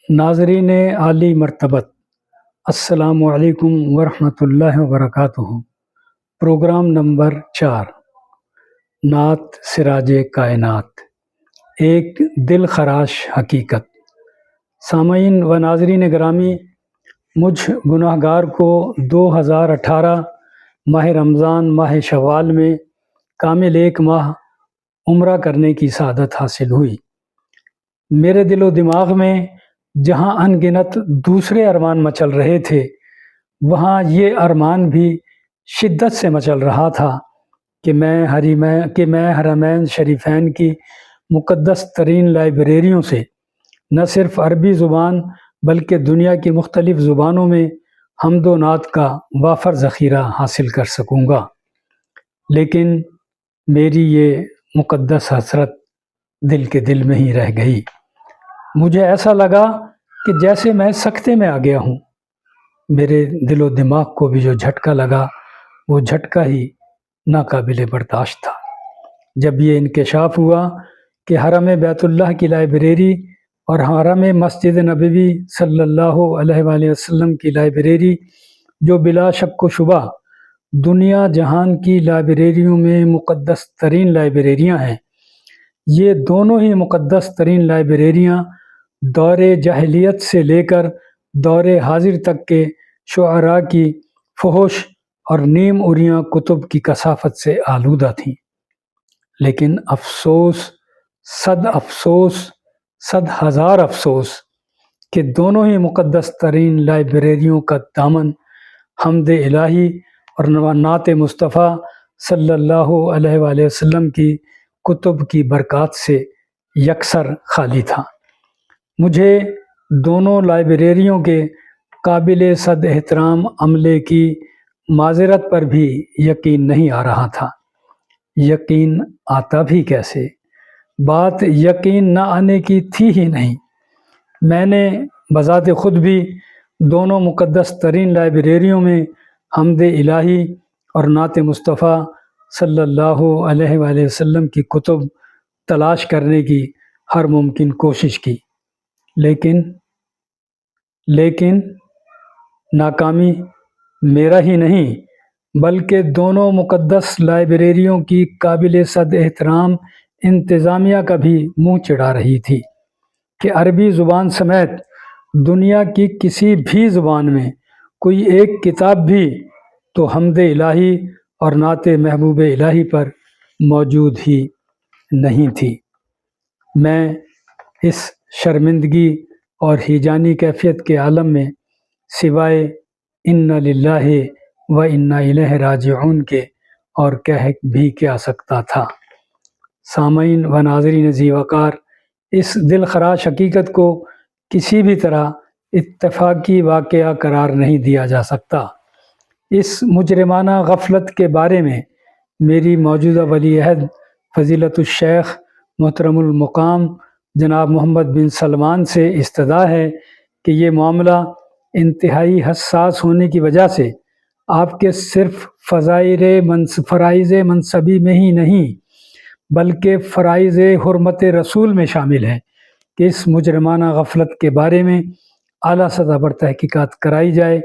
ناظرین عالی مرتبت، السلام علیکم ورحمۃ اللہ وبرکاتہ۔ پروگرام نمبر 4، نعت سراج کائنات، ایک دل خراش حقیقت۔ سامعین و ناظرین گرامی، مجھ گناہ گار کو 2018 ماہ رمضان ماہ شوال میں کامل ایک ماہ عمرہ کرنے کی سعادت حاصل ہوئی۔ میرے دل و دماغ میں جہاں ان گنت دوسرے ارمان مچل رہے تھے، وہاں یہ ارمان بھی شدت سے مچل رہا تھا کہ میں حرمین شریفین کی مقدس ترین لائبریریوں سے نہ صرف عربی زبان بلکہ دنیا کی مختلف زبانوں میں حمد و نعت کا وافر ذخیرہ حاصل کر سکوں گا۔ لیکن میری یہ مقدس حسرت دل کے دل میں ہی رہ گئی۔ مجھے ایسا لگا کہ جیسے میں سکتے میں آ گیا ہوں۔ میرے دل و دماغ کو بھی جو جھٹکا لگا، وہ جھٹکا ہی ناقابل برداشت تھا۔ جب یہ انکشاف ہوا کہ حرم بیت اللہ کی لائبریری اور حرم مسجد نبوی صلی اللہ علیہ وآلہ وسلم کی لائبریری، جو بلا شک و شبہ دنیا جہان کی لائبریریوں میں مقدس ترین لائبریریاں ہیں، یہ دونوں ہی مقدس ترین لائبریریاں دور جاہلیت سے لے کر دور حاضر تک کے شعراء کی فحش اور نیم اریاں کتب کی کثافت سے آلودہ تھیں۔ لیکن افسوس، صد ہزار افسوس کہ دونوں ہی مقدس ترین لائبریریوں کا دامن حمد الہی اور نعت مصطفیٰ صلی اللہ علیہ وآلہ وسلم کی کتب کی برکات سے یکسر خالی تھا۔ مجھے دونوں لائبریریوں کے قابل صد احترام عملے کی معذرت پر بھی یقین نہیں آ رہا تھا۔ یقین آتا بھی کیسے؟ بات یقین نہ آنے کی تھی ہی نہیں۔ میں نے بذات خود بھی دونوں مقدس ترین لائبریریوں میں حمد الہی اور نعت مصطفیٰ صلی اللہ علیہ وآلہ وسلم کی کتب تلاش کرنے کی ہر ممکن کوشش کی، لیکن ناکامی میرا ہی نہیں بلکہ دونوں مقدس لائبریریوں کی قابل صد احترام انتظامیہ کا بھی منہ چڑھا رہی تھی کہ عربی زبان سمیت دنیا کی کسی بھی زبان میں کوئی ایک کتاب بھی تو حمد الہی اور نعت محبوب الہی پر موجود ہی نہیں تھی۔ میں اس شرمندگی اور ہیجانی کیفیت کے عالم میں سوائے انا للہ و انا الیہ راجعون کے اور کہہ بھی کیا سکتا تھا۔ سامعین و ناظرین ذی وقار، اس دل خراش حقیقت کو کسی بھی طرح اتفاقی واقعہ قرار نہیں دیا جا سکتا۔ اس مجرمانہ غفلت کے بارے میں میری موجودہ ولی عہد فضیلت الشیخ محترم المقام جناب محمد بن سلمان سے استدعا ہے کہ یہ معاملہ انتہائی حساس ہونے کی وجہ سے آپ کے صرف فرائض منصبی میں ہی نہیں بلکہ فرائض حرمت رسول میں شامل ہے کہ اس مجرمانہ غفلت کے بارے میں اعلیٰ سطح پر تحقیقات کرائی جائے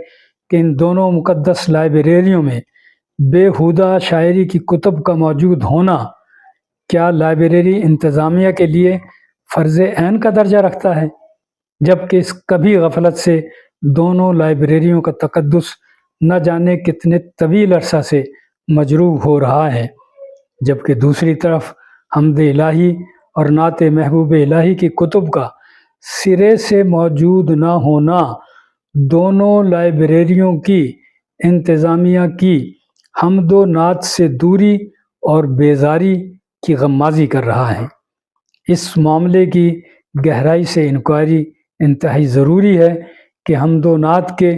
کہ ان دونوں مقدس لائبریریوں میں بےہودہ شاعری کی کتب کا موجود ہونا کیا لائبریری انتظامیہ کے لیے فرض عین کا درجہ رکھتا ہے، جبکہ اس کبھی غفلت سے دونوں لائبریریوں کا تقدس نہ جانے کتنے طویل عرصہ سے مجروح ہو رہا ہے، جبکہ دوسری طرف حمد الہی اور نعت محبوب الہی کی کتب کا سرے سے موجود نہ ہونا دونوں لائبریریوں کی انتظامیہ کی حمد و نعت سے دوری اور بیزاری کی غمازی کر رہا ہے۔ اس معاملے کی گہرائی سے انکوائری انتہائی ضروری ہے کہ حمد و نعت کے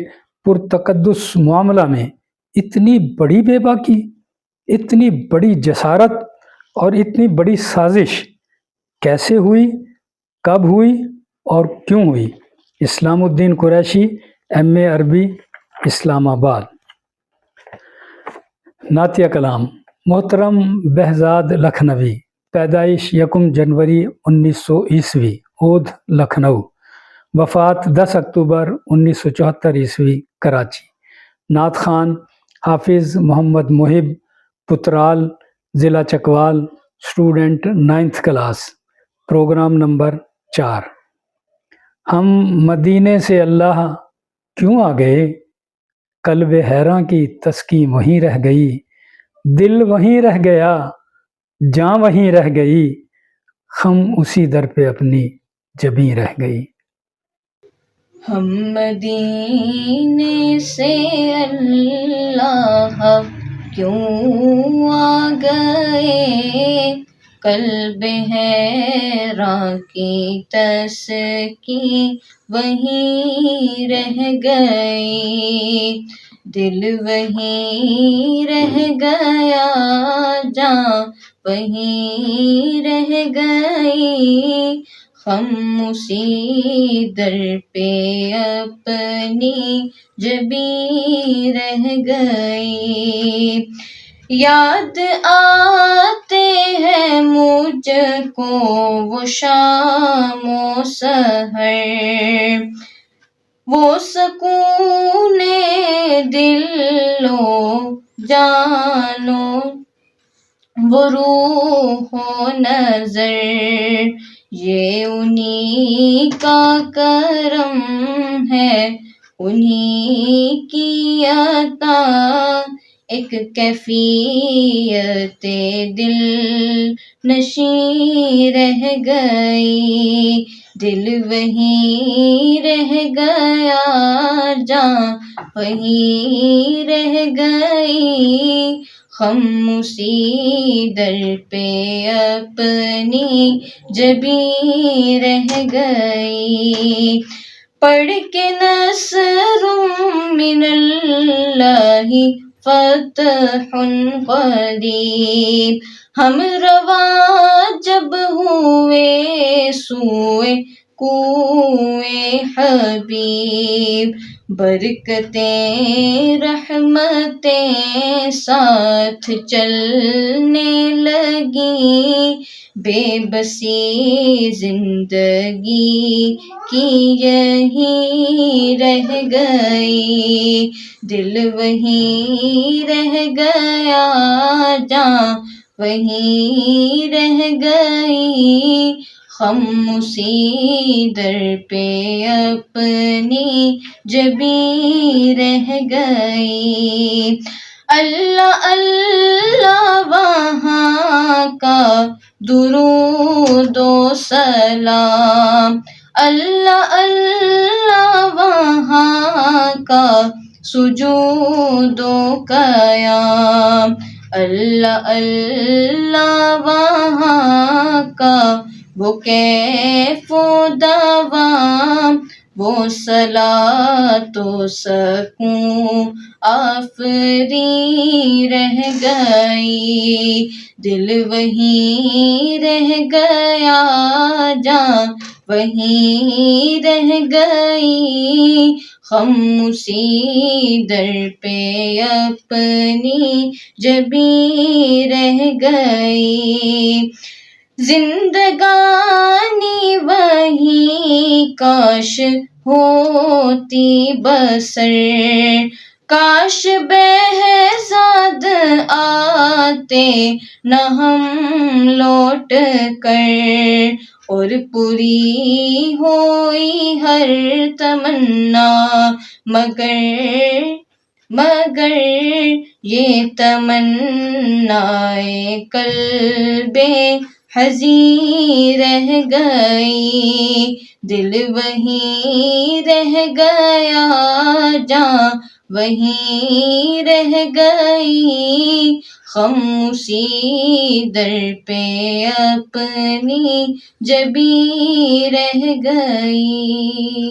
پرتقدس معاملہ میں اتنی بڑی بے باکی، اتنی بڑی جسارت اور اتنی بڑی سازش کیسے ہوئی، کب ہوئی اور کیوں ہوئی؟ اسلام الدین قریشی، MA عربی، اسلام آباد۔ نعتیہ کلام: محترم بہزاد لکھنوی، پیدائش 1 جنوری 1900 عیسوی، اودھ لکھنؤ۔ وفات 10 اکتوبر 1974 عیسوی کراچی۔ نعت خوان حافظ محمد محب پترال، ضلع Chakwal, student 9th class, program number 4۔ ہم مدینے سے اللہ کیوں آ گئے، قلب حیراں کی تسکین وہیں رہ گئی، دل وہیں رہ گیا، جاں وہیں رہ گئی، ہم اسی در پہ اپنی جبیں رہ گئی۔ ہم مدینے سے اللہ کیوں آ گئے، قلب حیراں کی تسکین وہیں رہ گئی، دل وہیں رہ گیا، جاں وہیں رہ گئی، ہم اسی در پہ اپنی جبیں رہ گئی۔ یاد آتے ہیں مجھ کو وہ شام و سحر، وہ سکون دل و جان و وہ روح و نظر، یہ انہی کا کرم ہے، انہی کی عطا، ایک کیفیت دل نشیں رہ گئی، دل وہیں رہ گیا، جاں وہیں رہ گئی، ہم اسی در پہ اپنی جبیں رہ گئی۔ پڑھ کے نصر من اللہ فتح قریب، ہم رواں جب ہوئے سوئے کوئے حبیب، برکتیں رحمتیں ساتھ چلنے لگیں، بے بسی زندگی کی یہیں رہ گئی، دل وہیں رہ گیا، جاں وہیں رہ گئی، ہم اسی در پہ اپنی جبیں رہ گئی۔ اللہ اللہ وہاں کا درود و سلام، اللہ اللہ وہاں کا سجود و قیام، اللہ اللہ وہاں کا وہ کیف و دوام، وہ صلاۃ و سکون آفریں رہ گئی، دل وہیں رہ گیا، جاں وہیں رہ گئی، ہم اسی در پہ اپنی جبیں رہ گئی۔ زندگانی وہیں کاش ہوتی بسر، کاش بہزاد آتے نہ ہم لوٹ کر، اور پوری ہوئی ہر تمنا، مگر یہ تمنائے قلب حزیں رہ گئی، دل وہیں رہ گیا، جاں وہیں رہ گئی، ہم اسی در پہ اپنی جبیں رہ گئی۔